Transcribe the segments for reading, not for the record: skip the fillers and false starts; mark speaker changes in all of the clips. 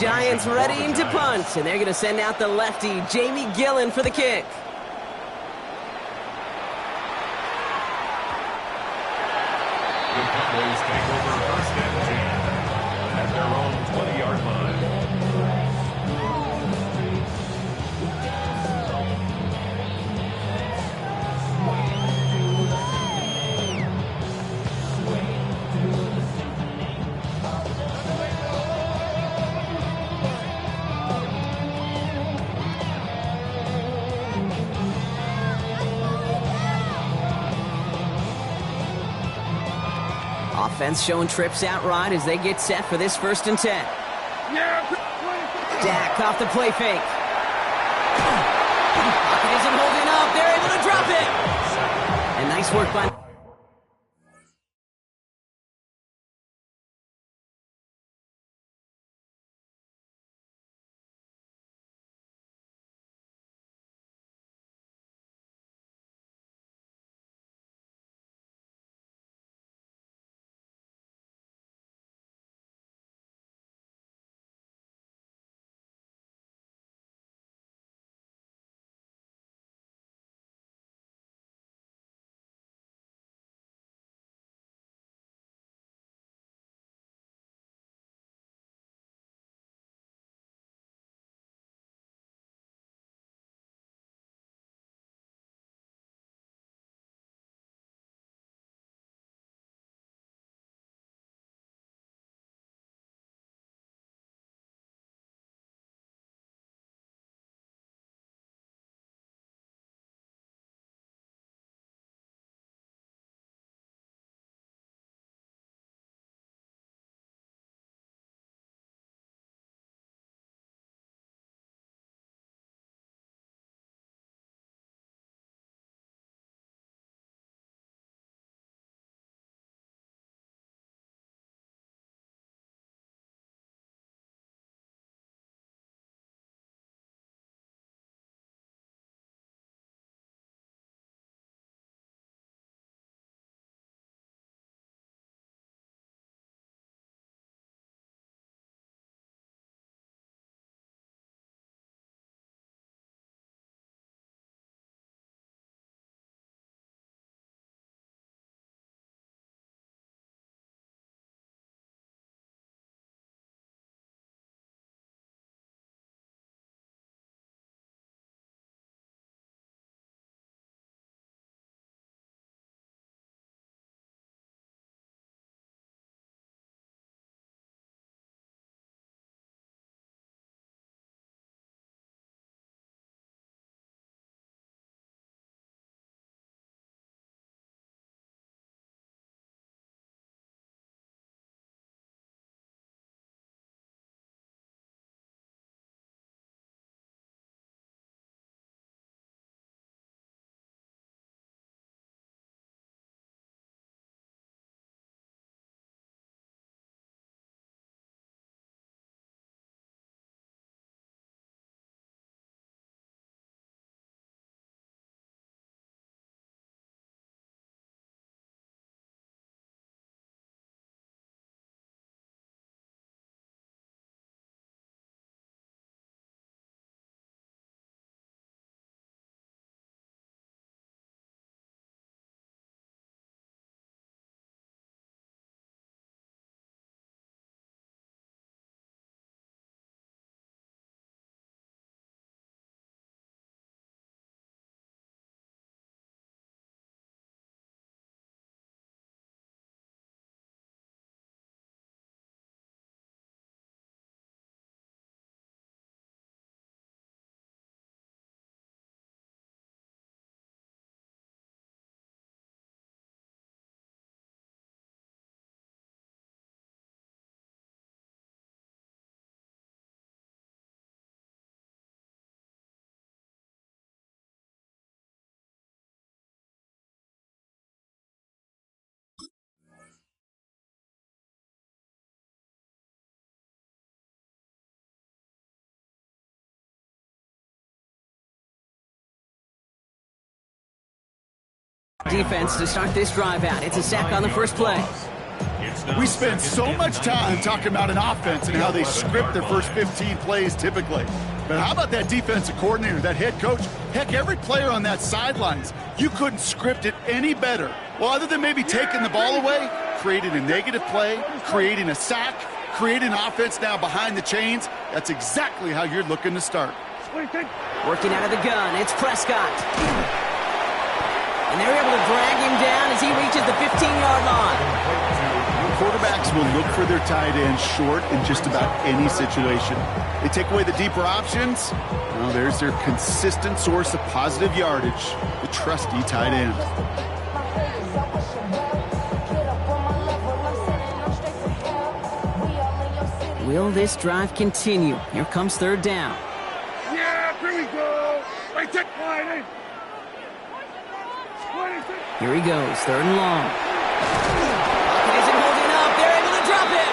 Speaker 1: Giants readying to punt, and they're going to send out the lefty, Jamie Gillen, for the kick.
Speaker 2: The Cowboys take over first and 10 at their own 20-yard line.
Speaker 1: Offense showing trips out right as they get set for this 1st and 10. Dak off the play fake. Pocket isn't holding up. They're able to drop it. And nice work by... Defense to start this drive out. It's a sack on the first play.
Speaker 3: We spend so much time talking about an offense and how they script their first 15 plays typically. But how about that defensive coordinator, that head coach? Heck, every player on that sidelines, you couldn't script it any better. Well, other than maybe taking the ball away, creating a negative play, creating a sack, creating an offense now behind the chains. That's exactly how you're looking to start.
Speaker 1: Working out of the gun, it's Prescott. And they're able to drag him down as he reaches the 15-yard line.
Speaker 3: Quarterbacks will look for their tight end short in just about any situation. They take away the deeper options. Well, there's their consistent source of positive yardage, the trusty tight end.
Speaker 1: Will this drive continue? Here comes third down.
Speaker 4: Yeah, here we go. Right there,
Speaker 1: Here he goes, third and long. Pocket isn't holding up. They're able to drop it.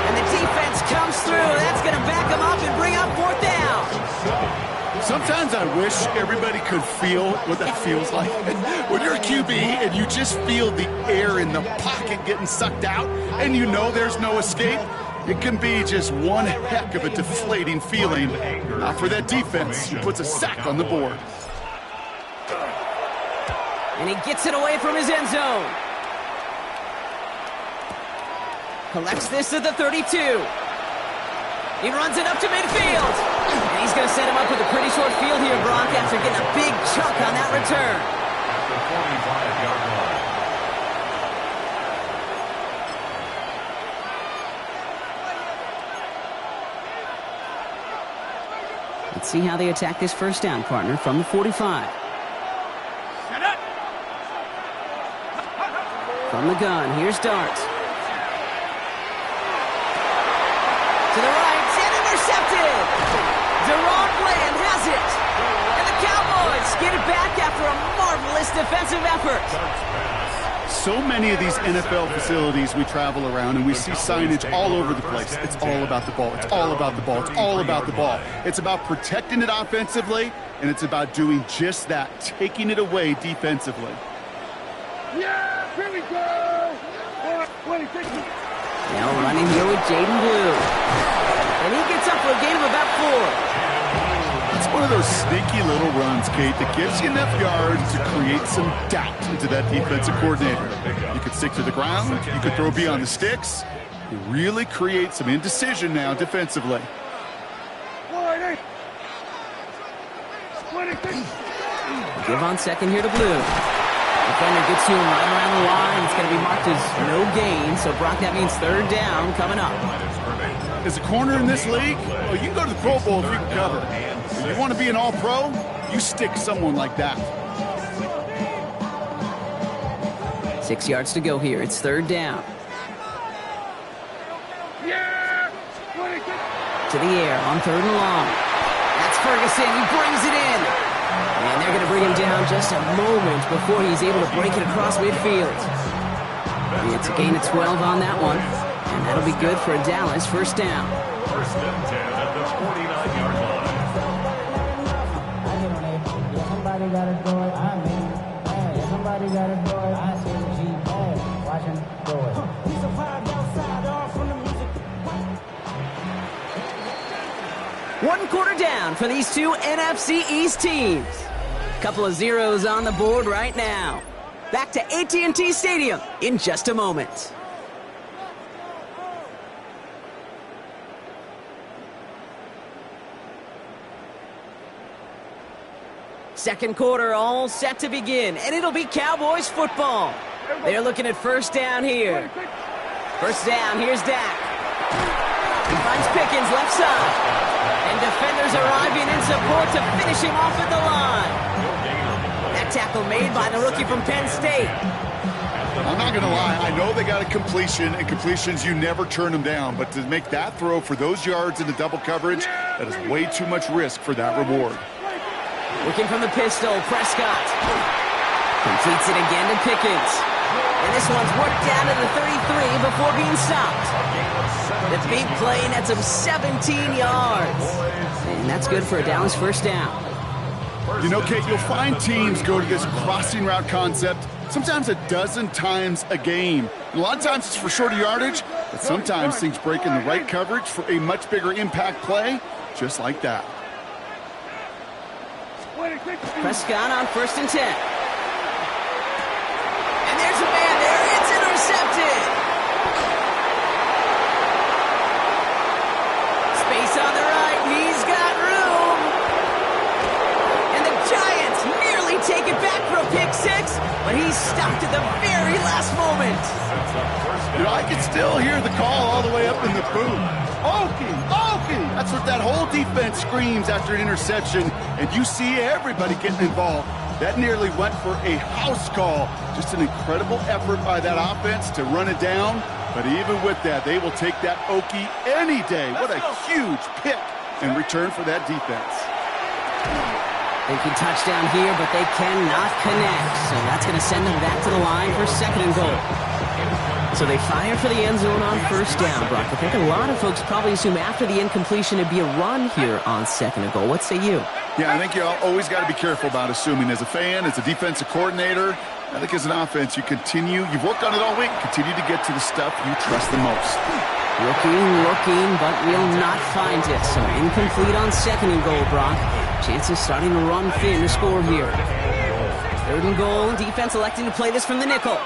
Speaker 1: And the defense comes through. That's going to back them up and bring up fourth down.
Speaker 3: Sometimes I wish everybody could feel what that feels like. When you're a QB and you just feel the air in the pocket getting sucked out and you know there's no escape, it can be just one heck of a deflating feeling. Not for that defense who puts a sack on the board.
Speaker 1: And he gets it away from his end zone. Collects this at the 32. He runs it up to midfield. And he's going to set him up with a pretty short field here, Brock, after getting a big chunk on that return.
Speaker 2: At the 45-yard line.
Speaker 1: Let's see how they attack this first down, partner, from the 45. From the gun, here's Dart. To the right, and intercepted! Deron Bland has it! And the Cowboys get it back after a marvelous defensive effort.
Speaker 3: So many of these NFL facilities we travel around and we see signage all over the place. It's all about the ball. It's all about the ball. It's all about the ball. It's about protecting it offensively, and it's about doing just that, taking it away defensively.
Speaker 4: Yeah, here we go.
Speaker 1: Now running here with Jaden Blue. And he gets up for a gain of about 4.
Speaker 3: It's one of those sneaky little runs, Kate, that gives you enough yards to create some doubt into that defensive coordinator. You could stick to the ground. You could throw beyond the sticks. You really create some indecision now defensively.
Speaker 1: Give on second here to Blue. Defender gets to him right around the line. It's going to be marked as no gain. So, Brock, that means third down coming up.
Speaker 3: As a corner in this league, well, you can go to the Pro Bowl if you can cover. If you want to be an all-pro, you stick someone like that.
Speaker 1: 6 yards to go here. It's third down. To the air on third and long. That's Ferguson. He brings it in. And they're going to bring him down just a moment before he's able to break it across midfield. It's a gain of 12 on that one. And that'll be good for a Dallas first down.
Speaker 2: First and 10 at the 49-yard line.
Speaker 5: Somebody got to do it. I mean, hey, somebody got to do it. I see the G. Hey, watch him do it. He's a vibe outside, all from the music.
Speaker 1: 1 quarter down for these two NFC East teams. Couple of zeros on the board right now. Back to AT&T Stadium in just a moment. Second quarter all set to begin, and it'll be Cowboys football. They're looking at first down here. First down, here's Dak. He finds Pickens left side. And defenders arriving in support to finish him off at the line. That tackle made by the rookie from Penn State.
Speaker 3: I'm not going to lie. I know they got a completion, and completions, you never turn them down. But to make that throw for those yards in the double coverage, that is way too much risk for that reward.
Speaker 1: Looking from the pistol, Prescott. Completes it again to Pickens. And this one's worked down to the 33 before being stopped. The big play nets him 17 yards. And that's good for a Dallas first down.
Speaker 3: You know, Kate, you'll find teams go to this crossing route concept sometimes a dozen times a game. And a lot of times it's for shorter yardage, but sometimes things break in the right coverage for a much bigger impact play, just like that.
Speaker 1: Prescott on 1st and 10. And there's a man there. It's intercepted. Space on the right. He's got room. And the Giants nearly take it back for a pick six, but he's stopped at the very last moment.
Speaker 3: You know, I can still hear the call all the way up in the booth. Okie, Okie! That's what that whole defense screams after an interception, and you see everybody getting involved. That nearly went for a house call. Just an incredible effort by that offense to run it down, but even with that, they will take that Okie any day. What a huge pick in return for that defense.
Speaker 1: Thinking touchdown here, but they cannot connect, so that's going to send them back to the line for 2nd and goal. So they fire for the end zone on 1st down, Brock. I think a lot of folks probably assume after the incompletion it'd be a run here on 2nd and goal. What say you?
Speaker 3: Yeah, I think you always got to be careful about assuming. As a fan, as a defensive coordinator, I think as an offense, you've worked on it all week, continue to get to the stuff you trust the most.
Speaker 1: Looking, but will not find it. So incomplete on 2nd and goal, Brock. Chances starting to run thin to score here. 3rd and goal, defense electing to play this from the nickel.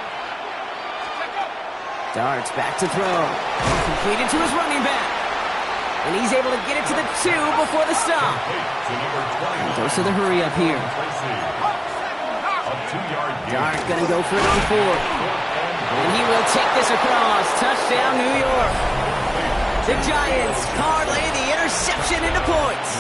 Speaker 1: Darts back to throw. Completed to his running back. And he's able to get it to the 2 before the stop. And goes to the hurry up here. Dart gonna go for it on 4th. And he will take this across. Touchdown, New York. The Giants parlay the interception into points.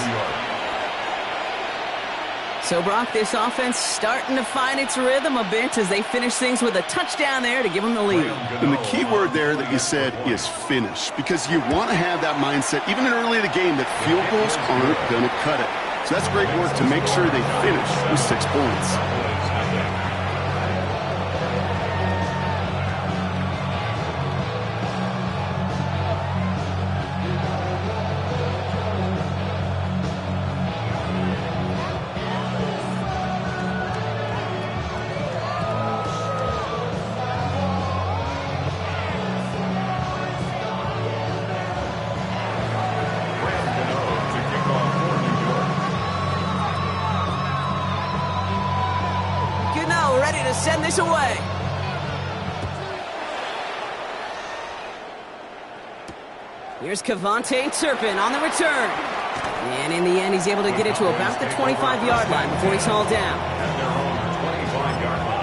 Speaker 1: So, Brock, this offense starting to find its rhythm a bit as they finish things with a touchdown there to give them the lead.
Speaker 3: And the key word there that you said is finish, because you want to have that mindset, even early in the game, that field goals aren't going to cut it. So that's great work to make sure they finish with 6 points.
Speaker 1: Ready to send this away. Here's Kevontae Turpin on the return. And in the end, he's able to get it to about the 25-yard line before he's hauled down.
Speaker 2: At their own 25-yard line.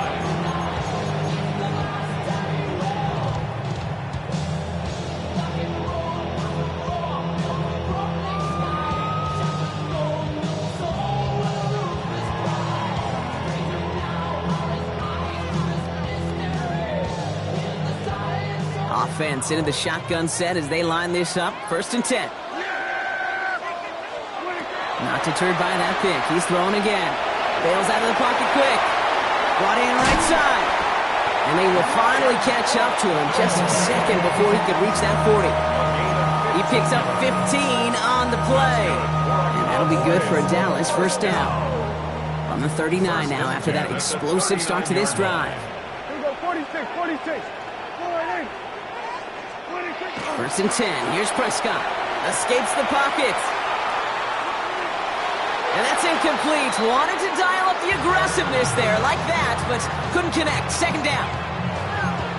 Speaker 1: Offense into the shotgun set as they line this up. 1st and 10. Not deterred by that pick. He's throwing again. Bails out of the pocket quick. Brought in right side. And they will finally catch up to him just a second before he could reach that 40. He picks up 15 on the play. And that'll be good for a Dallas 1st down. On the 39 now after that explosive start to this drive.
Speaker 4: Here we go, 46.
Speaker 1: 1st and 10. Here's Prescott. Escapes the pocket. And that's incomplete. Wanted to dial up the aggressiveness there like that, but couldn't connect. 2nd down.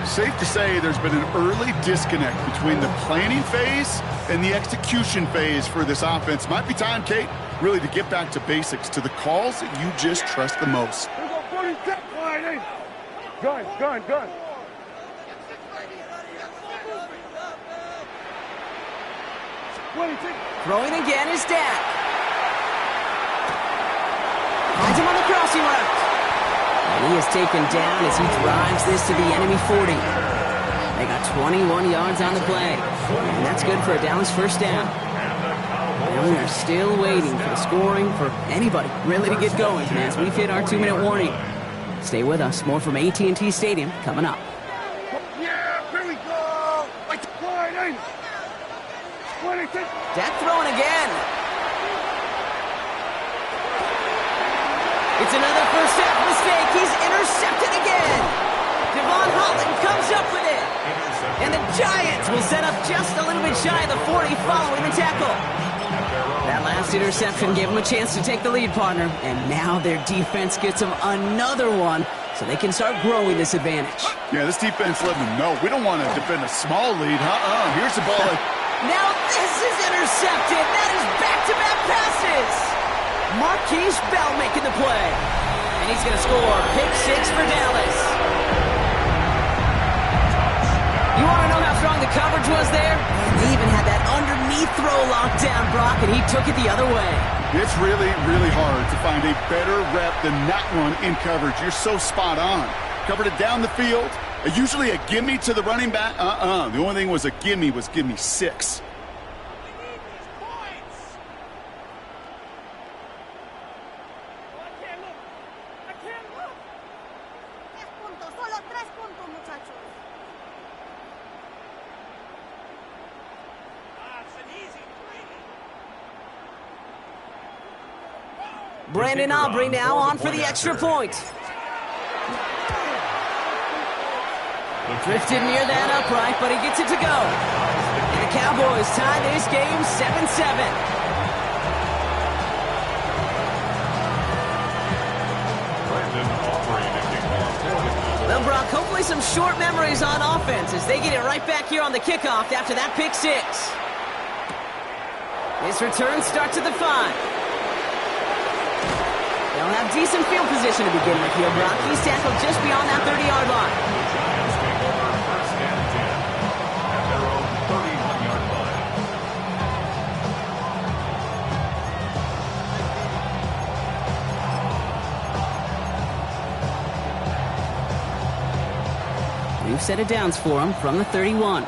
Speaker 3: Safe to say there's been an early disconnect between the planning phase and the execution phase for this offense. Might be time, Kate, really to get back to basics, to the calls that you just trust the most.
Speaker 4: Here we go, 46. Gun.
Speaker 1: Throwing again is Dak. Finds him on the crossing route. And he is taken down as he drives this to the enemy 40. They got 21 yards on the play. And that's good for a Dallas 1st down. And we're still waiting for the scoring for anybody really to get going as we've hit our 2-minute warning. Stay with us. More from AT&T Stadium coming up.
Speaker 4: Yeah, here we go. Like the line, 26.
Speaker 1: Dak throwing again. It's another first half mistake. He's intercepted again. Devon Holland comes up with it. And the Giants will set up just a little bit shy of the 40 following the tackle. That last interception gave them a chance to take the lead, partner. And now their defense gets them another one so they can start growing this advantage.
Speaker 3: Yeah, this defense letting them know we don't want to defend a small lead. Here's the ball.
Speaker 1: Now this is intercepted. That is back-to-back passes. Marquise Bell making the play. And he's going to score. Pick 6 for Dallas. You want to know how strong the coverage was there? And they even had that underneath throw locked down, Brock, and he took it the other way. It's really, really hard to find a better rep than that one in coverage. You're so spot on. Covered it down the field. Usually a gimme to the running back. The only thing was a gimme 6. Brandon Aubrey now on for the extra point. Drifted near that upright, but he gets it to go. And the Cowboys tie this game 7-7. Well, Brock, hopefully some short memories on offense as they get it right back here on the kickoff after that pick 6. This return starts at the 5. They'll have decent field position to begin with here, Brock. He's tackled just beyond that 30-yard line.
Speaker 2: Take over first and 10 at their own 31-yard line.
Speaker 1: We've set it downs for him from the 31.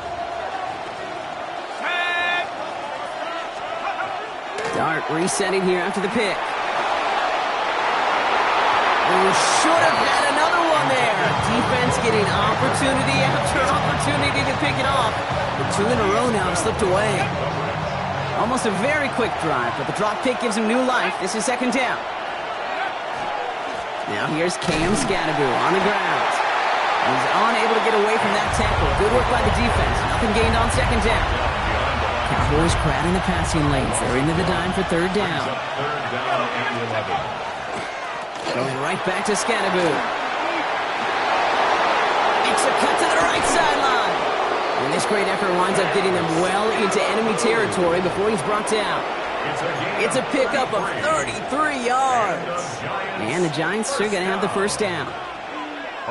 Speaker 1: Dart resetting here after the pick. Should have had another one there. Defense getting opportunity after opportunity to pick it off. The 2 in a row now have slipped away. Almost a very quick drive, but the drop pick gives him new life. This is second down. Now here's Cam Scattergood on the ground. He's unable to get away from that tackle. Good work by the defense. Nothing gained on second down. Cowboys crowding the passing lanes. They're into the dime for third down.
Speaker 2: Third down and 11.
Speaker 1: Going right back to Scattergood. Makes a cut to the right sideline. And this great effort winds up getting them well into enemy territory before he's brought down. It's a pickup of 33 yards. And the Giants are going to have the first down.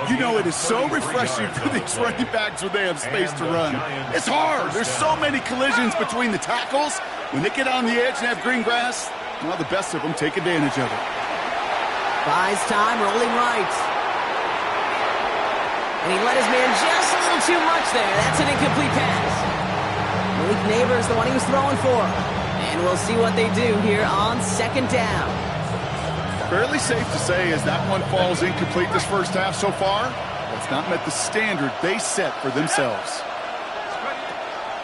Speaker 3: You know, it is so refreshing for these running backs when they have space to run. It's hard. There's so many collisions between the tackles. When they get on the edge and have green grass, well, the best of them take advantage of it.
Speaker 1: Buys time, rolling right. And he let his man just a little too much there. That's an incomplete pass. Malik Neighbors, the one he was throwing for. And we'll see what they do here on second down.
Speaker 3: Fairly safe to say as that one falls incomplete this first half so far, it's not met the standard they set for themselves.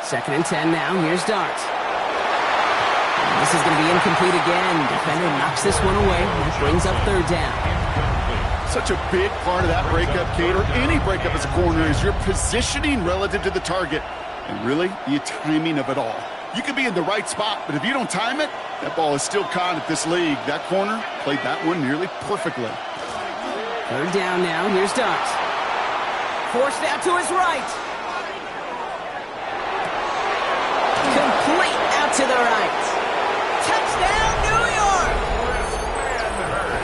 Speaker 1: Second and 10 now. Here's Dart. This is going to be incomplete again. Defender knocks this one away. That brings up third down.
Speaker 3: Such a big part of that breakup, Kate, or any breakup as a corner, is your positioning relative to the target. And really, the timing of it all. You could be in the right spot, but if you don't time it, that ball is still caught at this league. That corner played that one nearly perfectly.
Speaker 1: Third down now. Here's Dart. Forced out to his right. Complete out to the right. Touchdown, New York!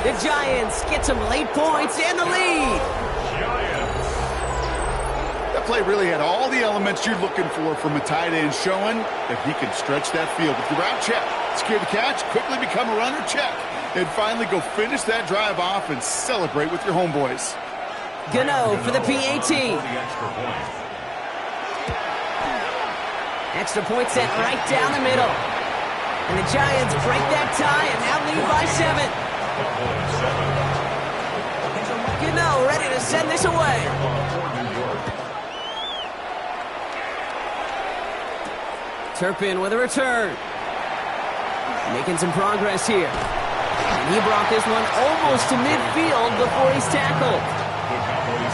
Speaker 1: The Giants get some late points and the lead.
Speaker 3: That play really had all the elements you're looking for from a tight end, showing that he can stretch that field. With the route, check. Secure the catch, quickly become a runner, check. And finally go finish that drive off and celebrate with your homeboys.
Speaker 1: Gano for the PAT. Extra point set right down the middle. And the Giants break that tie and now lead by 7. Gano ready to send this away. Turpin with a return. Making some progress here. And he brought this one almost to midfield before he's tackled.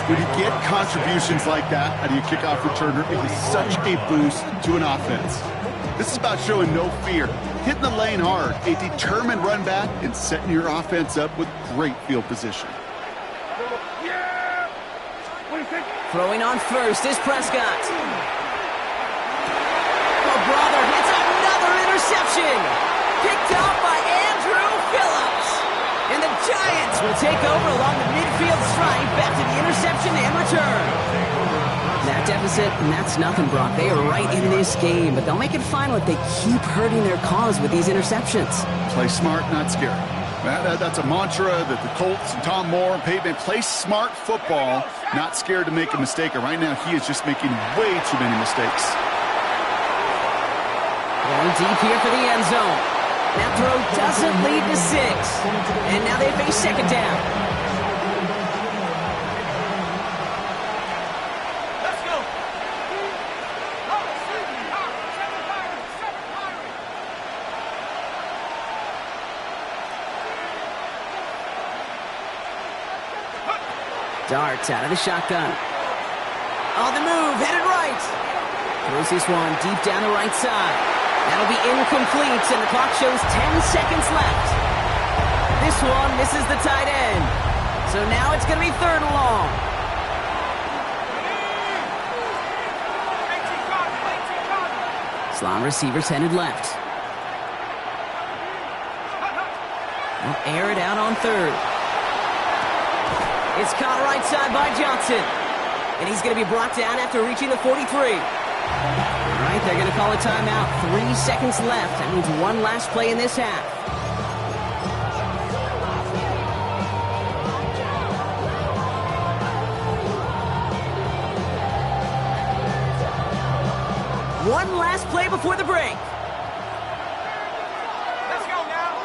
Speaker 3: When you get contributions like that out of your kickoff returner, it is such a boost to an offense. This is about showing no fear, hitting the lane hard, a determined run back, and setting your offense up with great field position.
Speaker 1: Throwing on first is Prescott. Oh, brother, it's another interception. Picked up by Andrew Phillips. And the Giants will take over along the midfield stripe back to the interception and return. That deficit, and that's nothing, Brock. They are right in this game, but they'll make it fine if they keep hurting their cause with these interceptions.
Speaker 3: Play smart, not scary. That's a mantra that the Colts and Tom Moore and Peyton play smart football, not scared to make a mistake. And right now, he is just making way too many mistakes.
Speaker 1: Going deep here for the end zone. That throw doesn't lead to 6. And now they face second down.
Speaker 4: Let's go.
Speaker 1: Darts out of the shotgun. On the move, headed right. Throws this one deep down the right side. That'll be incomplete, and the clock shows 10 seconds left. This one misses the tight end. So now it's going to be third and long. Slot receivers headed left. They'll air it out on third. It's caught right side by Johnson. And he's going to be brought down after reaching the 43. All right, they're going to call a timeout. 3 seconds left. That means one last play in this half. One last play before the break.
Speaker 4: Let's go now.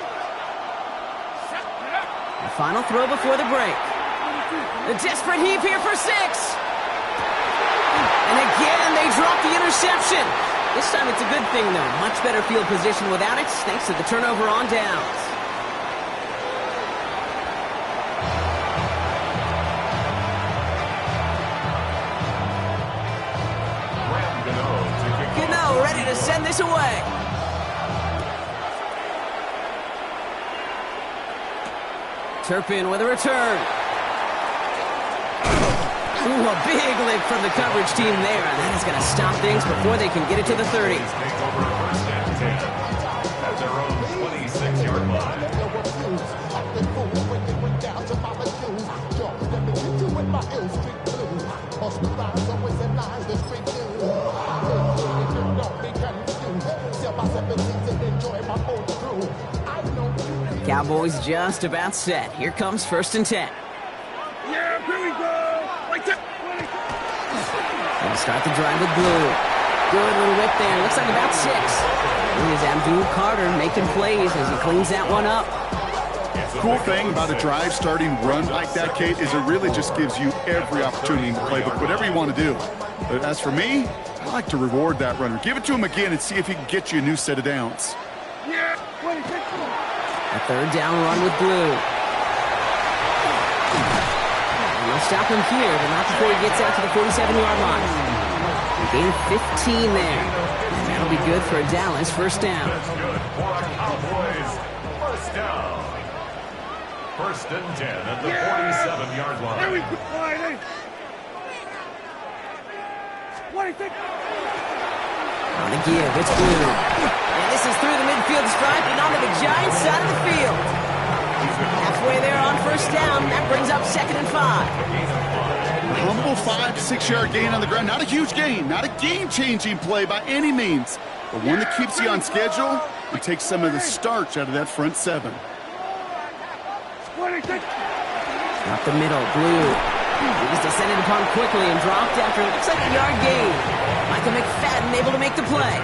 Speaker 1: The final throw before the break. The desperate heave here for 6. And again, they drop the interception. This time it's a good thing, though. Much better field position without it, thanks to the turnover on downs. Gano ready to send this away. Turpin with a return. Ooh, a big lick from the coverage team there, and that is going to stop things before they can get it to the 30.
Speaker 2: Take over first and 10 at their own 26-yard line.
Speaker 1: Cowboys just about set. Here comes first and 10.
Speaker 4: Yeah, here we go. Right there.
Speaker 1: They'll start the drive with Blue. Good little whip there. Looks like about 6. Here's Abdul Carter making plays as he cleans that one up.
Speaker 3: Cool thing about a drive starting run like that, Kate, is it really just gives you every opportunity in the playbook, whatever you want to do. But as for me, I like to reward that runner. Give it to him again and see if he can get you a new set of downs.
Speaker 4: Yeah, 26.
Speaker 1: A third down run with Blue. We'll stop him here, but not before he gets out to the 47-yard line. He gained 15 there. And that'll be good for a Dallas first down.
Speaker 2: That's good for our Cowboys. First down. First and 10 at the 47-yard line.
Speaker 4: Here we go. 26.
Speaker 1: On the give, it's Blue. And this is through the midfield stripe and onto the Giants side of the field. Halfway there on first down. That brings up second and 5.
Speaker 3: Humble 5 to 6 yard gain on the ground. Not a huge gain, not a game-changing play by any means, but one that keeps you on schedule and takes some of the starch out of that front 7.
Speaker 4: 26.
Speaker 1: Up the middle, Blue. He's descended upon quickly and dropped after it looks like a yard gain. Michael McFadden able to make the play.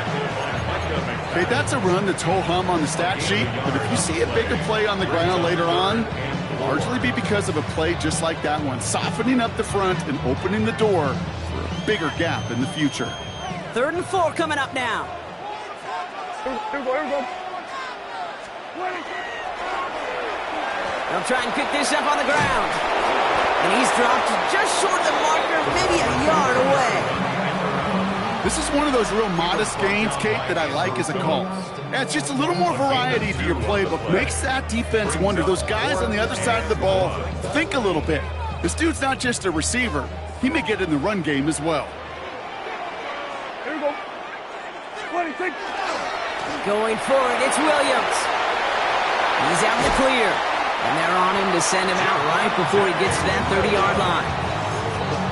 Speaker 3: Okay, that's a run that's ho-hum on the stat sheet, but if you see a bigger play on the ground later on, it'll largely be because of a play just like that one, softening up the front and opening the door for a bigger gap in the future.
Speaker 1: 3rd and 4 coming up now.
Speaker 4: Here we go.
Speaker 1: They'll try and pick this up on the ground. And he's dropped just short of the marker, maybe a yard away.
Speaker 3: This is one of those real modest gains, Kate, that I like as a call. And it's just a little more variety to your playbook. Makes that defense wonder. Those guys on the other side of the ball think a little bit. This dude's not just a receiver. He may get in the run game as well.
Speaker 4: Here we go. 26.
Speaker 1: Going for it, it's Williams. He's out in the clear. And they're on him to send him out right before he gets to that 30-yard line.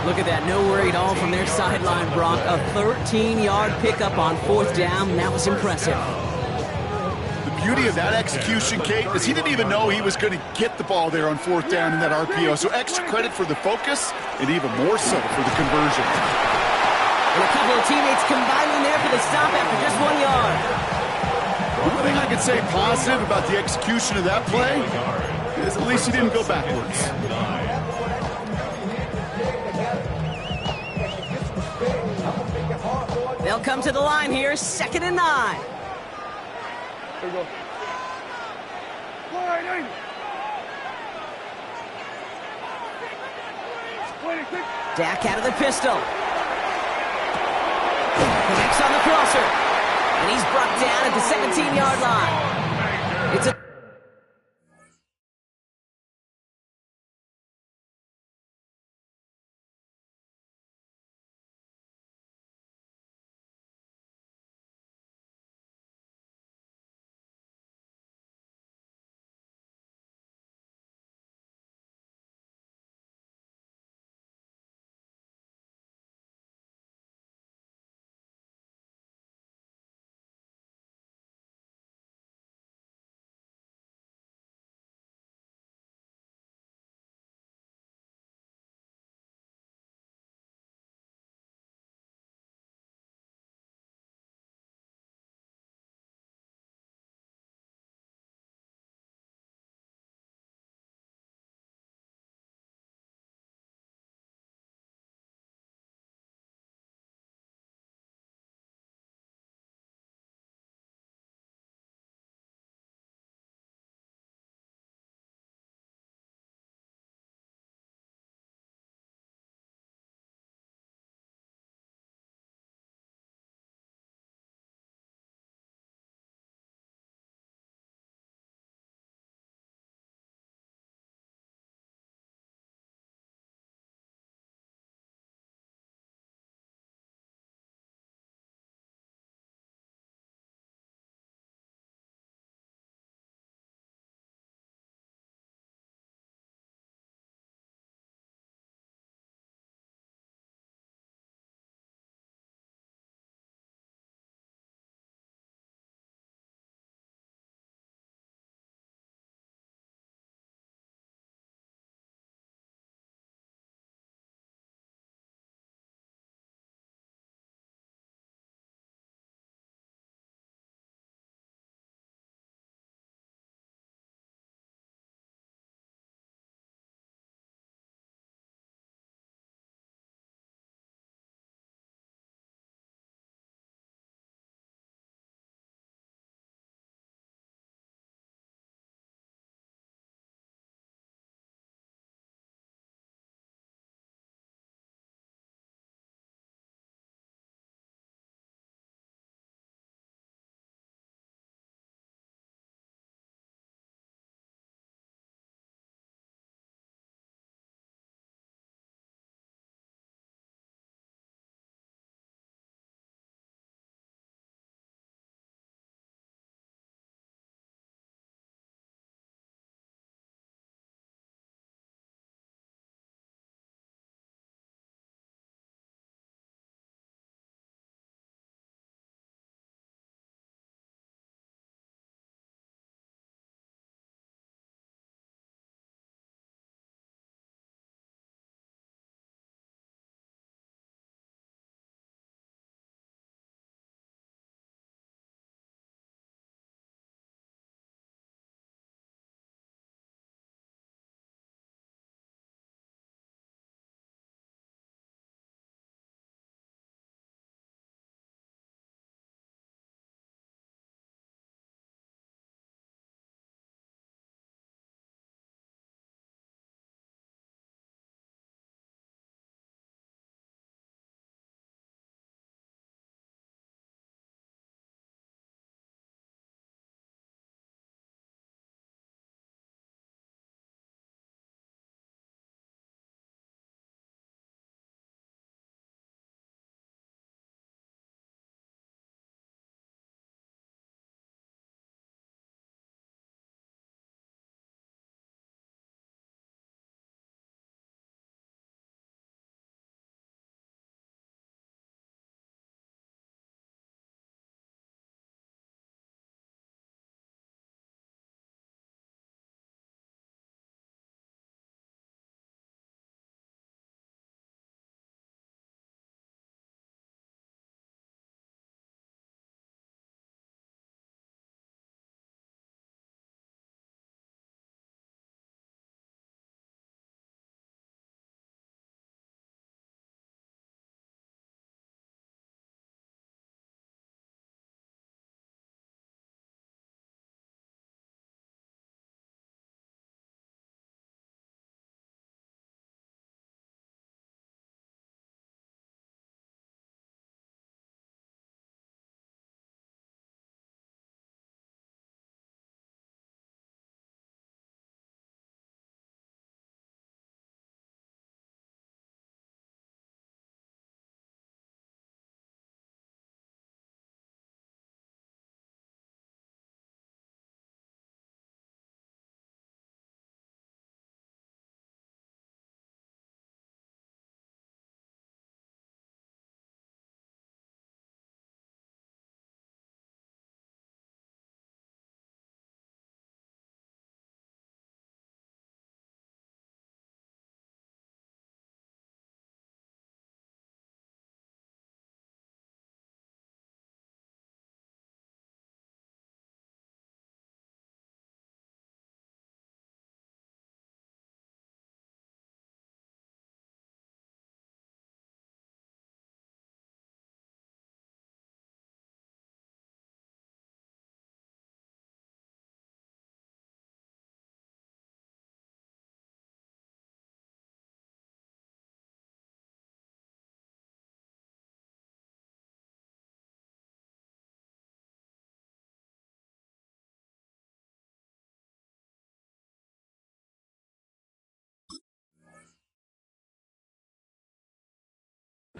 Speaker 1: Look at that, no worry at all from their sideline, Brock. A 13-yard pickup on 4th down, and that was impressive.
Speaker 3: The beauty of that execution, Kate, is he didn't even know he was going to get the ball there on 4th down in that RPO. So extra credit for the focus, and even more so for the conversion.
Speaker 1: And a couple of teammates combining there for the stop after just 1 yard.
Speaker 3: One thing I could say positive about the execution of that play is at least he didn't go backwards.
Speaker 1: They'll come to the line here, 2nd and 9.
Speaker 4: Here we go. 180. 26.
Speaker 1: Dak out of the pistol. Connects on the crosser. And he's brought down at the 17-yard line. It's a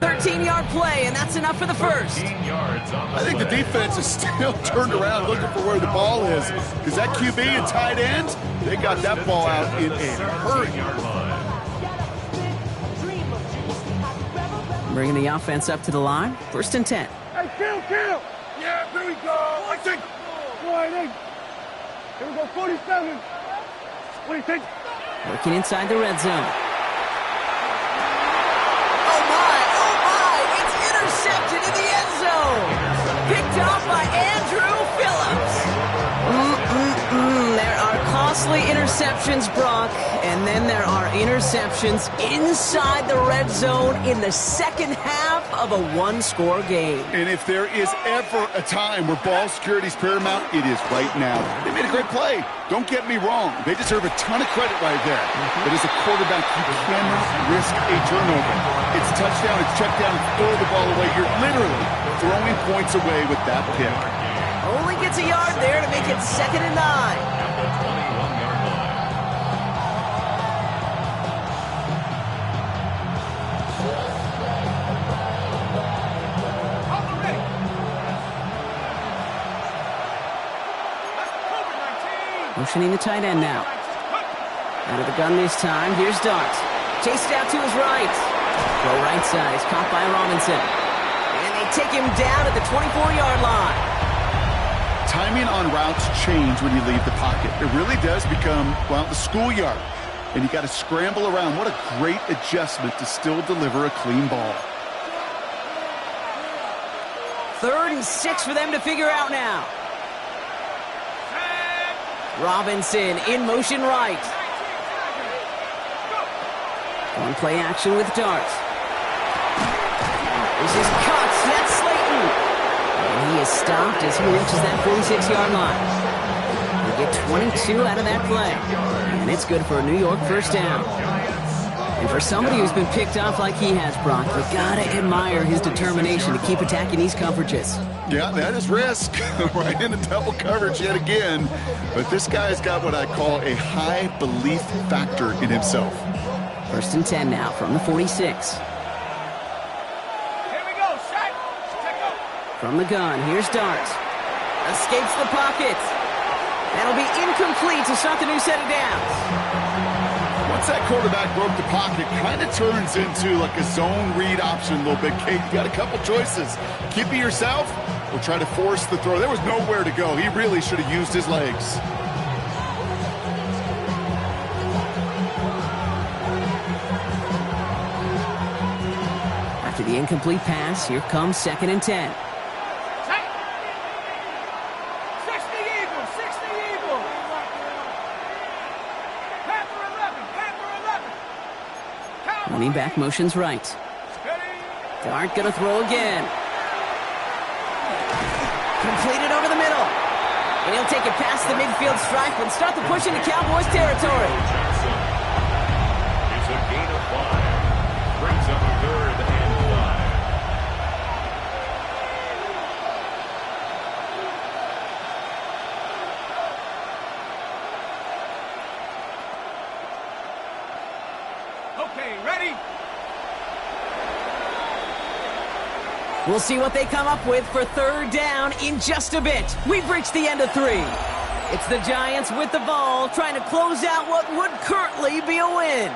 Speaker 1: 13-yard play, and that's enough for the first.
Speaker 2: 13 yards on the
Speaker 3: I think the
Speaker 2: play.
Speaker 3: defense is still turned around looking for where the ball is, because that QB and tight end, they got that ball out in a hurry.
Speaker 2: 13-yard line.
Speaker 1: Bringing the offense up to the line. 1st and 10.
Speaker 4: Hey, kill! Yeah, here we go. I think. Boy, here we go, 47. What do you think?
Speaker 1: Working inside the red zone. It's intercepted in the end zone. Picked off by Andrew Phillips. There are costly interceptions, Brock, and then there are interceptions inside the red zone in the second half of a one-score game.
Speaker 3: And if there is ever a time where ball security is paramount, it is right now. They made a great play. Don't get me wrong. They deserve a ton of credit right there. But as a quarterback, you cannot risk a turnover. It's touchdown, it's check down, it's throw the ball away. You're literally throwing points away with that pick.
Speaker 1: Only gets a yard there to make it 2nd and 9.
Speaker 2: At the 21-yard line.
Speaker 1: Motioning the tight end now. Out of the gun this time. Here's Dart. Chased out to his right. Go right side. He's caught by Robinson. And they take him down at the 24-yard line.
Speaker 3: Timing on routes change when you leave the pocket. It really does become, well, the schoolyard. And you got to scramble around. What a great adjustment to still deliver a clean ball.
Speaker 1: 3rd and 6 for them to figure out now. Robinson in motion right. On play action with Dart. This is cut. That's Slayton. And he is stopped as he reaches that 46-yard line. They get 22 out of that play. And it's good for a New York 1st down. And for somebody who's been picked off like he has, Brock, you gotta admire his determination to keep attacking these coverages.
Speaker 3: Yeah, that is risk. Right into double coverage yet again. But this guy's got what I call a high belief factor in himself.
Speaker 1: 1st and 10 now from the 46.
Speaker 4: Here we go, shot.
Speaker 1: From the gun, here's Dart. Escapes the pocket. That'll be incomplete to start the new set of downs.
Speaker 3: Once that quarterback broke the pocket, kind of turns into like a zone read option a little bit. Kate, you got a couple choices. Keep it yourself or try to force the throw. There was nowhere to go. He really should have used his legs.
Speaker 1: After the incomplete pass, here comes 2nd and 10.
Speaker 4: 60 Eagles, 60 Eagles. Panther 11.
Speaker 1: Running back motions right. Dart gonna throw again. Completed over the middle. And he'll take it past the midfield stripe and start the push into Cowboys territory.
Speaker 2: Jackson. It's a gain of 5. Brings up 3rd and 5.
Speaker 4: Okay, ready?
Speaker 1: We'll see what they come up with for 3rd down in just a bit. We've reached the end of 3. It's the Giants with the ball, trying to close out what would currently be a win.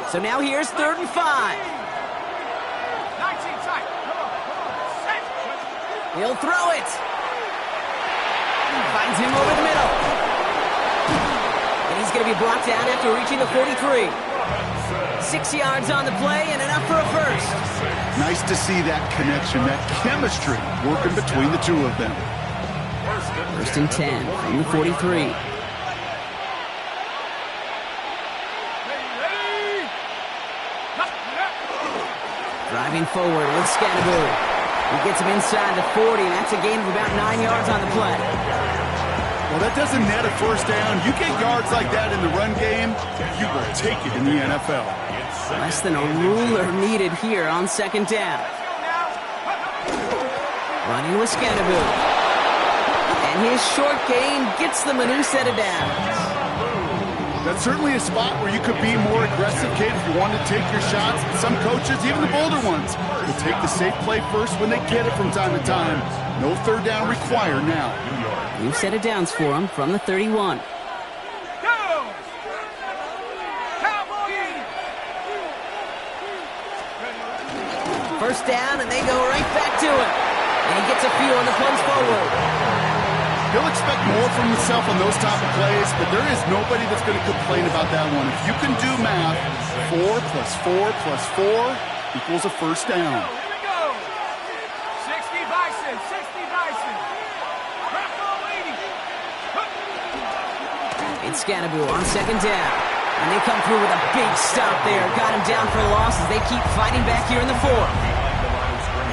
Speaker 1: So now here's 3rd and 5.
Speaker 4: 19 tight. Come on. Set.
Speaker 1: He'll throw it. Finds him over the middle. And he's going to be blocked out after reaching the 43. 6 yards on the play and enough for a first.
Speaker 3: Nice to see that connection, that chemistry working between the two of them.
Speaker 1: 1st and 10 from the 43. Driving forward with Scatterbury. He gets him inside the 40, and that's a gain of about 9 yards on the play.
Speaker 3: Well, that doesn't net a first down. You get yards like that in the run game, you will take it in the NFL.
Speaker 1: Less than a ruler needed here on 2nd down. Running with Scatterbury. And his short gain gets them a new set of downs.
Speaker 3: That's certainly a spot where you could be more aggressive, kid, if you want to take your shots. Some coaches, even the bolder ones, will take the safe play first when they get it from time to time. No third down required now.
Speaker 1: New set of downs for him from the 31. First down, and they go right back to it. And he gets a few on the plunge forward.
Speaker 3: He'll expect more from himself on those type of plays, but there is nobody that's going to complain about that one. If you can do math, 4 plus 4 plus 4 equals a first down.
Speaker 4: Here we go. 60 Bison, 60 Bison.
Speaker 1: It's Scannaboo on second down. And they come through with a big stop there. Got him down for a loss as they keep fighting back here in the fourth.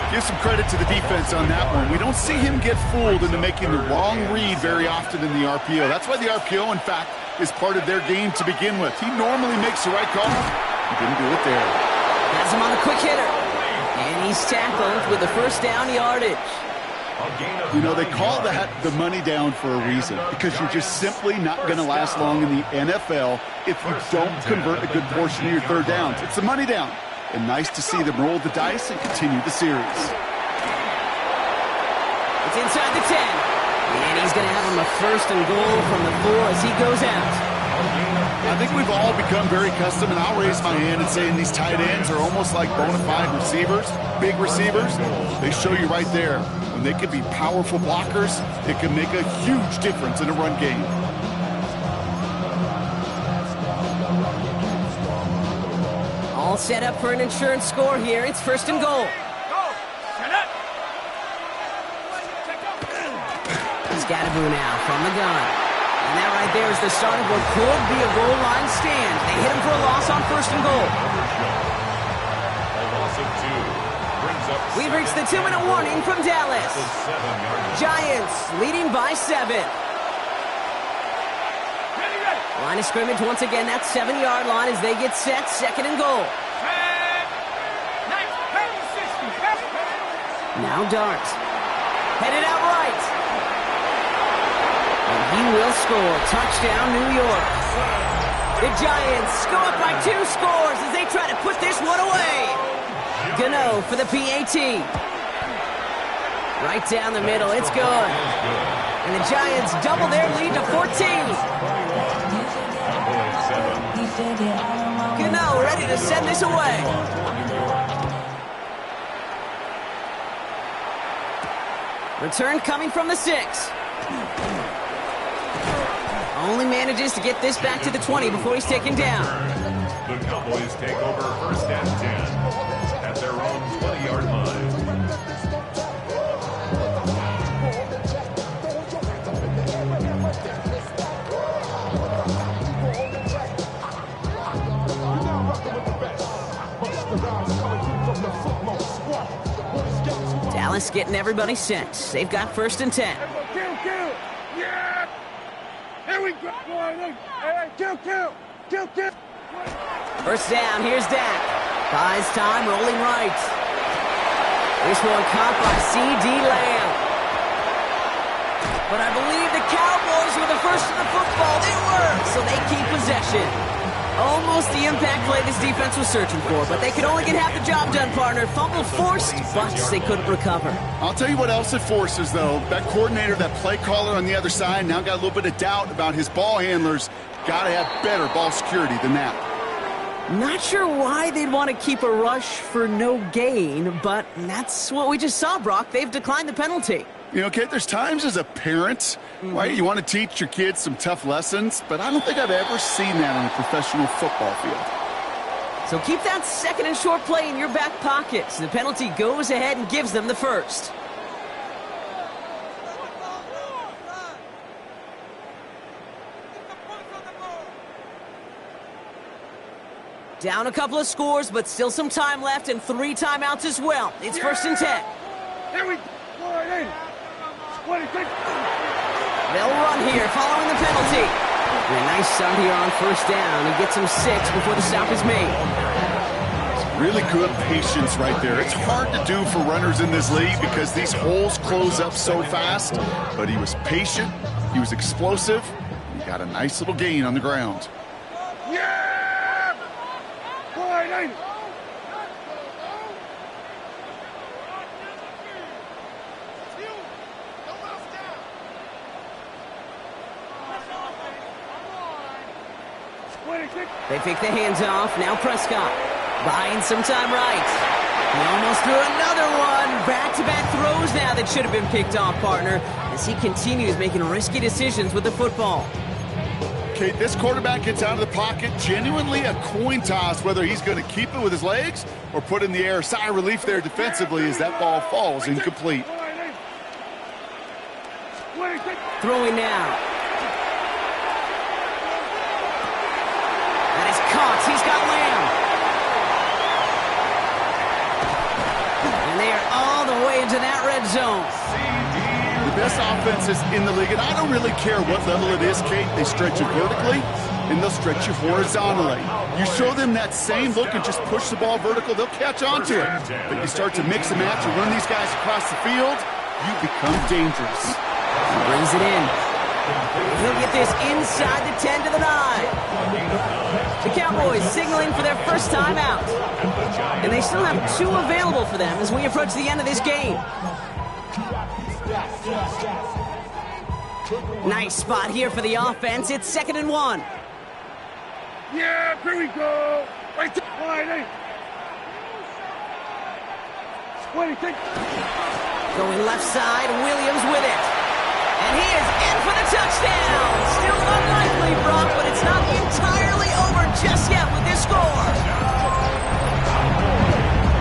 Speaker 3: Give some credit to the defense on that one. We don't see him get fooled into making the wrong read very often in the RPO. That's why the RPO, in fact, is part of their game to begin with. He normally makes the right call. He didn't do it there.
Speaker 1: Has him on a quick hitter. And he's tackled with the first down yardage.
Speaker 3: You know, they call that the money down for a reason, because you're just simply not going to last long in the NFL if you don't convert a good portion of your third downs. It's the money down. And nice to see them roll the dice and continue the series.
Speaker 1: It's inside the 10. And he's going to have him a first and goal from the 4 as he goes out.
Speaker 3: I think we've all become very accustomed, and I'll raise my hand and say these tight ends are almost like bona fide receivers, big receivers. They show you right there. When they can be powerful blockers, it can make a huge difference in a run game.
Speaker 1: All set up for an insurance score here. It's first and goal. Scannaboo now from the gun. And that right there is the start of what could be a goal line stand. They hit him for a loss on first and goal.
Speaker 2: A loss of 2 brings up.
Speaker 1: We've reached the 2-minute warning from Dallas. Giants leading by 7. Line of scrimmage once again, that 7-yard line as they get set, second and goal. Now Dart. Headed out right. And he will score. Touchdown, New York. The Giants go up by 2 scores as they try to put this one away. Gano for the PAT. Right down the middle, it's good. And the Giants double their lead to 14. Gano ready to send this away. Return coming from the 6. Only manages to get this back to the 20 before he's taken down.
Speaker 2: The Cowboys take over first and 10 at their own 20-yard line.
Speaker 1: Dallas getting everybody set. They've got first and 10.
Speaker 4: Kill! Yeah! Here we go! Hey, kill!
Speaker 1: First down, here's Dak. Buys time, rolling right. This one caught by C.D. Lamb. But I believe the Cowboys were the first to the football. They were, so they keep possession. Almost the impact play this defense was searching for, but they could only get half the job done, partner. Fumble forced, but they couldn't recover.
Speaker 3: I'll tell you what else it forces, though. That coordinator, that play caller on the other side, now got a little bit of doubt about his ball handlers. Got to have better ball security than that.
Speaker 1: Not sure why they'd want to keep a rush for no gain, but that's what we just saw, Brock. They've declined the penalty.
Speaker 3: You know, Kate, there's times as a parent, right, you want to teach your kids some tough lessons, but I don't think I've ever seen that on a professional football field.
Speaker 1: So keep that second and short play in your back pocket. So the penalty goes ahead and gives them the first. Down a couple of scores, but still some time left and 3 timeouts as well. It's first and 10.
Speaker 4: Here we go!
Speaker 1: They'll run here following the penalty. And a nice start here on first down. He gets him 6 before the stop is made.
Speaker 3: Really good patience right there. It's hard to do for runners in this league because these holes close up so fast. But he was patient. He was explosive. He got a nice little gain on the ground.
Speaker 4: ain't it?
Speaker 1: They take the hands off. Now Prescott buying some time right. He almost threw another one. Back-to-back throws now that should have been picked off, partner, as he continues making risky decisions with the football.
Speaker 3: Kate, this quarterback gets out of the pocket, genuinely a coin toss whether he's going to keep it with his legs or put it in the air. Sigh of relief there defensively as that ball falls incomplete.
Speaker 1: Throwing now. That is caught. He's got Lamb. And they are all the way into that red zone.
Speaker 3: The best offenses in the league, and I don't really care what level it is, Kate. They stretch you vertically, and they'll stretch you horizontally. You show them that same look and just push the ball vertical, they'll catch on to it. But you start to mix and match and run these guys across the field, you become dangerous.
Speaker 1: He brings it in. He'll get this inside the 10 to the 9. The Cowboys signaling for their first time out. And they still have 2 available for them as we approach the end of this game. Nice spot here for the offense. It's 2nd and 1.
Speaker 4: Yeah, here we go. Right to wide.
Speaker 1: Going left side, Williams with it. And he is in for the touchdown. Still unlikely, Brock, but it's not entirely over just yet with this score.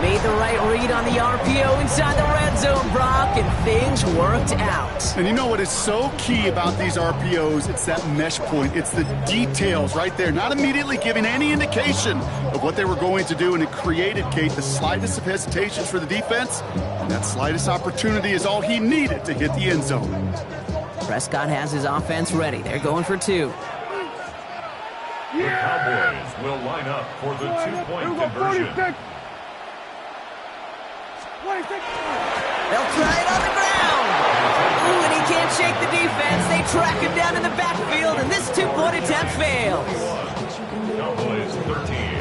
Speaker 1: Made the right read on the RPO inside the red zone, Brock, and things worked out.
Speaker 3: And you know what is so key about these RPOs? It's that mesh point. It's the details right there, not immediately giving any indication of what they were going to do, and it created, Kate, the slightest of hesitations for the defense, and that slightest opportunity is all he needed to hit the end zone.
Speaker 1: Prescott has his offense ready. They're going for 2.
Speaker 2: The Cowboys will line up for the 2-point conversion.
Speaker 1: They'll try it on the ground. Ooh, and he can't shake the defense. They track him down in the backfield, and this 2-point attempt fails.
Speaker 2: Cowboys 13.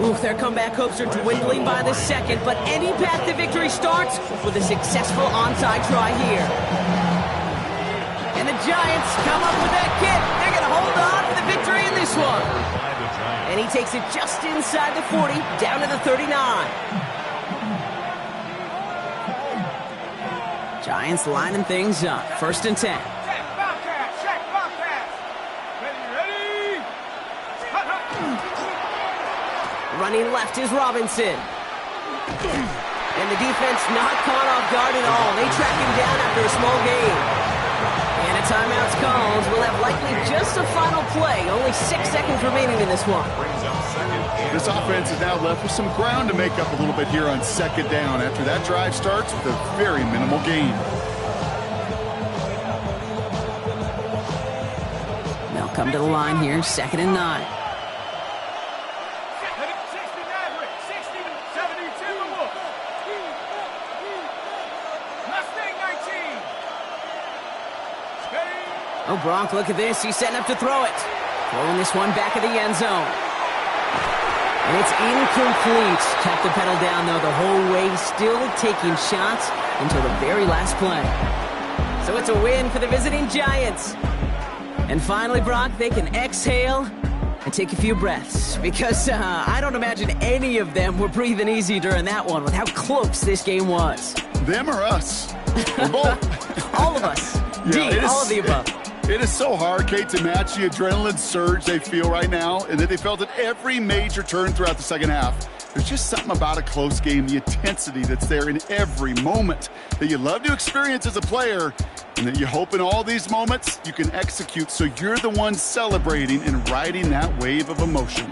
Speaker 1: Oof, their comeback hopes are dwindling by the second, but any path to victory starts with a successful onside try here. And the Giants come up with that kick. They're going to hold on for the victory in this one. And he takes it just inside the 40, down to the 39. Giants lining things up. 1st and 10. Running left is Robinson. And the defense not caught off guard at all. They track him down after a small gain. And a timeout's called. We'll have likely just a final play. Only 6 seconds remaining in this one.
Speaker 3: This offense is now left with some ground to make up a little bit here on 2nd down after that drive starts with a very minimal gain.
Speaker 1: They'll come to the line here, 2nd and 9. Oh, Bronk, look at this. He's setting up to throw it. Throwing this one back at the end zone. And it's incomplete. Kept the pedal down, though, the whole way. Still taking shots until the very last play. So it's a win for the visiting Giants. And finally, Brock, they can exhale and take a few breaths. Because I don't imagine any of them were breathing easy during that one with how close this game was.
Speaker 3: Them or us? We're both.
Speaker 1: All of us.
Speaker 3: Yeah,
Speaker 1: all of the above.
Speaker 3: It is so hard, Kate, to match the adrenaline surge they feel right now and that they felt at every major turn throughout the second half. There's just something about a close game, the intensity that's there in every moment that you love to experience as a player, and that you hope in all these moments you can execute so you're the one celebrating and riding that wave of emotion.